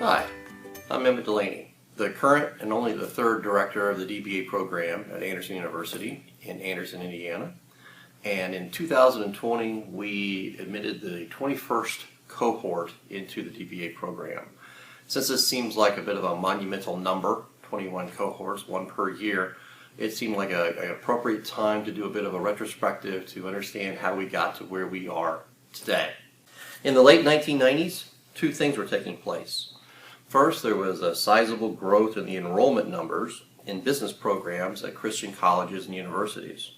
Hi, I'm Emmett Delaney, the current and only the third director of the DBA program at Anderson University in Anderson, Indiana. And in 2020, we admitted the 21st cohort into the DBA program. Since this seems like a bit of a monumental number, 21 cohorts, one per year, it seemed like an appropriate time to do a bit of a retrospective to understand how we got to where we are today. In the late 1990s, two things were taking place. First, there was a sizable growth in the enrollment numbers in business programs at Christian colleges and universities.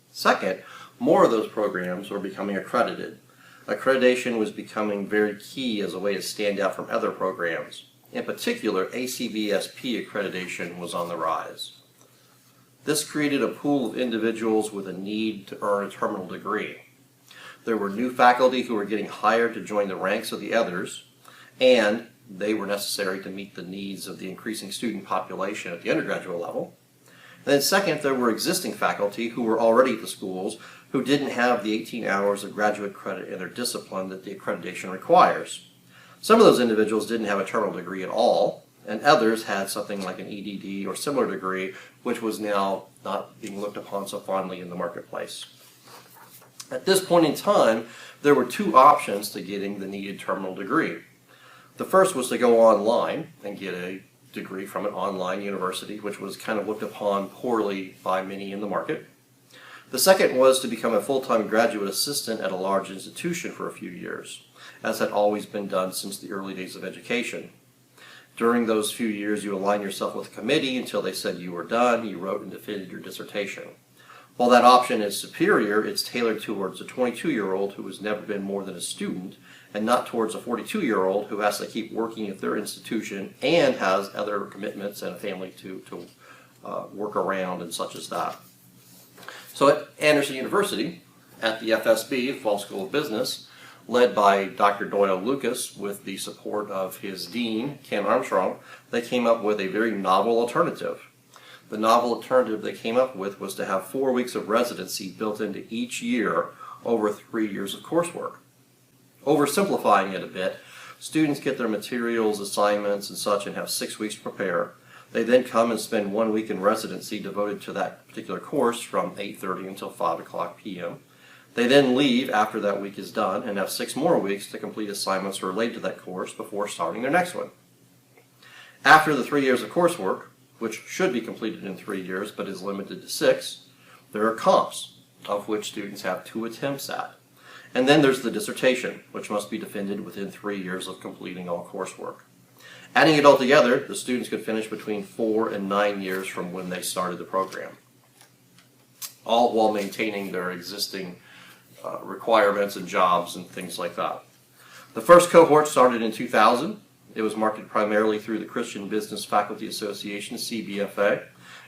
Second, more of those programs were becoming accredited. Accreditation was becoming very key as a way to stand out from other programs. In particular, ACVSP accreditation was on the rise. This created a pool of individuals with a need to earn a terminal degree. There were new faculty who were getting hired to join the ranks of the others, and they were necessary to meet the needs of the increasing student population at the undergraduate level. And then second, there were existing faculty who were already at the schools who didn't have the 18 hours of graduate credit in their discipline that the accreditation requires. Some of those individuals didn't have a terminal degree at all, and others had something like an EDD or similar degree, which was now not being looked upon so fondly in the marketplace. At this point in time, there were two options to getting the needed terminal degree. The first was to go online and get a degree from an online university, which was kind of looked upon poorly by many in the market. The second was to become a full-time graduate assistant at a large institution for a few years, as had always been done since the early days of education. During those few years, you aligned yourself with a committee until they said you were done, you wrote and defended your dissertation. While that option is superior, it's tailored towards a 22-year-old who has never been more than a student, and not towards a 42-year-old who has to keep working at their institution and has other commitments and a family to work around and such as that. So at Anderson University, at the FSB, Fall School of Business, led by Dr. Doyle Lucas with the support of his dean, Ken Armstrong, they came up with a very novel alternative. The novel alternative they came up with was to have 4 weeks of residency built into each year over 3 years of coursework. Oversimplifying it a bit, students get their materials, assignments, and such and have 6 weeks to prepare. They then come and spend 1 week in residency devoted to that particular course from 8:30 until 5 o'clock p.m. They then leave after that week is done and have 6 more weeks to complete assignments related to that course before starting their next one. After the 3 years of coursework, which should be completed in 3 years but is limited to 6, there are comps, of which students have 2 attempts at. And then there's the dissertation, which must be defended within 3 years of completing all coursework. Adding it all together, the students could finish between 4 and 9 years from when they started the program, all while maintaining their existing requirements and jobs and things like that. The first cohort started in 2000. It was marketed primarily through the Christian Business Faculty Association, CBFA,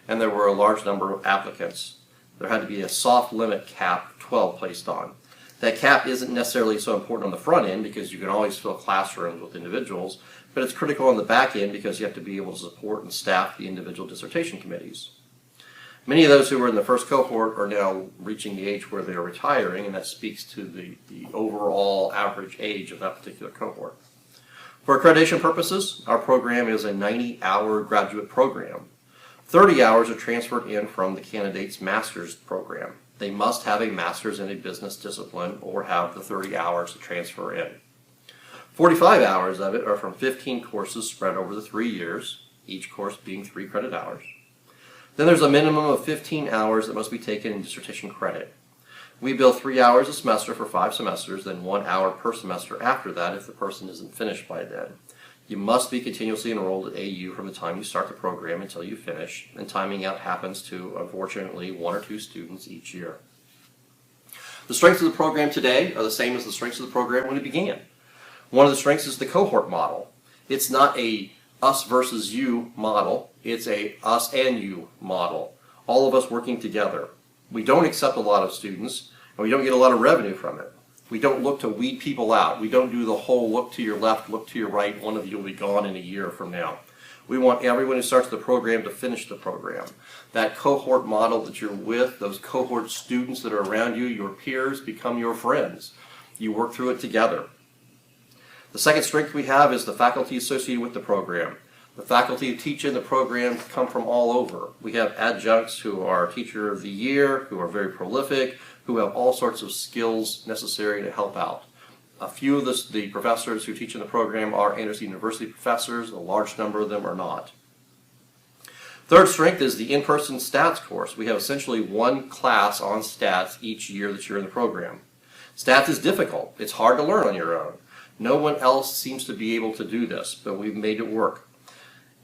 and there were a large number of applicants. There had to be a soft limit cap, 12 placed on. That cap isn't necessarily so important on the front end because you can always fill classrooms with individuals, but it's critical on the back end because you have to be able to support and staff the individual dissertation committees. Many of those who were in the first cohort are now reaching the age where they are retiring, and that speaks to the overall average age of that particular cohort. For accreditation purposes, our program is a 90-hour graduate program. 30 hours are transferred in from the candidate's master's program. They must have a master's in a business discipline or have the 30 hours to transfer in. 45 hours of it are from 15 courses spread over the 3 years, each course being 3 credit hours. Then there's a minimum of 15 hours that must be taken in dissertation credit. We bill 3 hours a semester for 5 semesters, then 1 hour per semester after that if the person isn't finished by then. You must be continuously enrolled at AU from the time you start the program until you finish, and timing out happens to, unfortunately, 1 or 2 students each year. The strengths of the program today are the same as the strengths of the program when it began. One of the strengths is the cohort model. It's not a us versus you model, it's a us and you model. All of us working together. We don't accept a lot of students, and we don't get a lot of revenue from it. We don't look to weed people out. We don't do the whole look to your left, look to your right, one of you will be gone in a year from now. We want everyone who starts the program to finish the program. That cohort model that you're with, those cohort students that are around you, your peers, become your friends. You work through it together. The second strength we have is the faculty associated with the program. The faculty who teach in the program come from all over. We have adjuncts who are Teacher of the Year, who are very prolific, who have all sorts of skills necessary to help out. A few of the professors who teach in the program are Anderson University professors. A large number of them are not. Third strength is the in-person stats course. We have essentially one class on stats each year that you're in the program. Stats is difficult. It's hard to learn on your own. No one else seems to be able to do this, but we've made it work.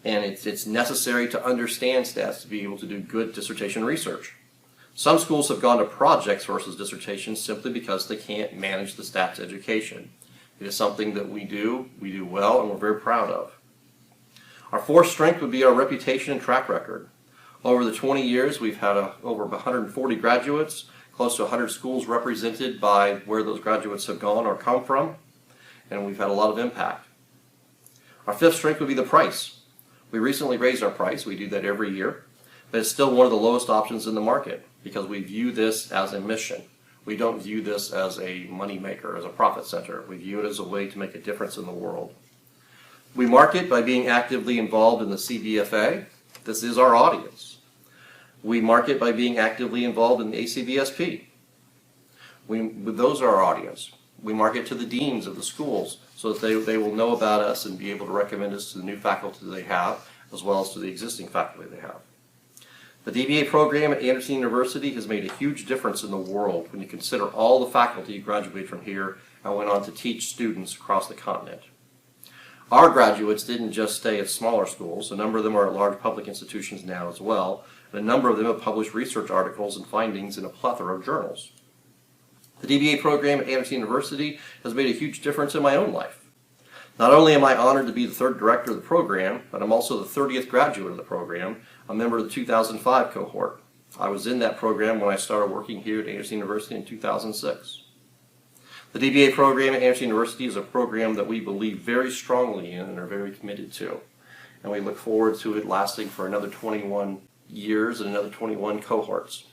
And it's necessary to understand stats to be able to do good dissertation research. Some schools have gone to projects versus dissertations simply because they can't manage the stats education. It is something that we do well, and we're very proud of. Our fourth strength would be our reputation and track record. Over the 20 years, we've had over 140 graduates, close to 100 schools represented by where those graduates have gone or come from, and we've had a lot of impact. Our fifth strength would be the price. We recently raised our price. We do that every year, but it's still one of the lowest options in the market because we view this as a mission. We don't view this as a money maker, as a profit center. We view it as a way to make a difference in the world. We market by being actively involved in the CBFA. This is our audience. We market by being actively involved in the ACVSP. Those are our audience. We market to the deans of the schools so that they will know about us and be able to recommend us to the new faculty they have, as well as to the existing faculty they have. The DBA program at Anderson University has made a huge difference in the world when you consider all the faculty who graduated from here and went on to teach students across the continent. Our graduates didn't just stay at smaller schools. A number of them are at large public institutions now as well, and a number of them have published research articles and findings in a plethora of journals. The DBA program at Anderson University has made a huge difference in my own life. Not only am I honored to be the third director of the program, but I'm also the 30th graduate of the program, a member of the 2005 cohort. I was in that program when I started working here at Anderson University in 2006. The DBA program at Anderson University is a program that we believe very strongly in and are very committed to. And we look forward to it lasting for another 21 years and another 21 cohorts.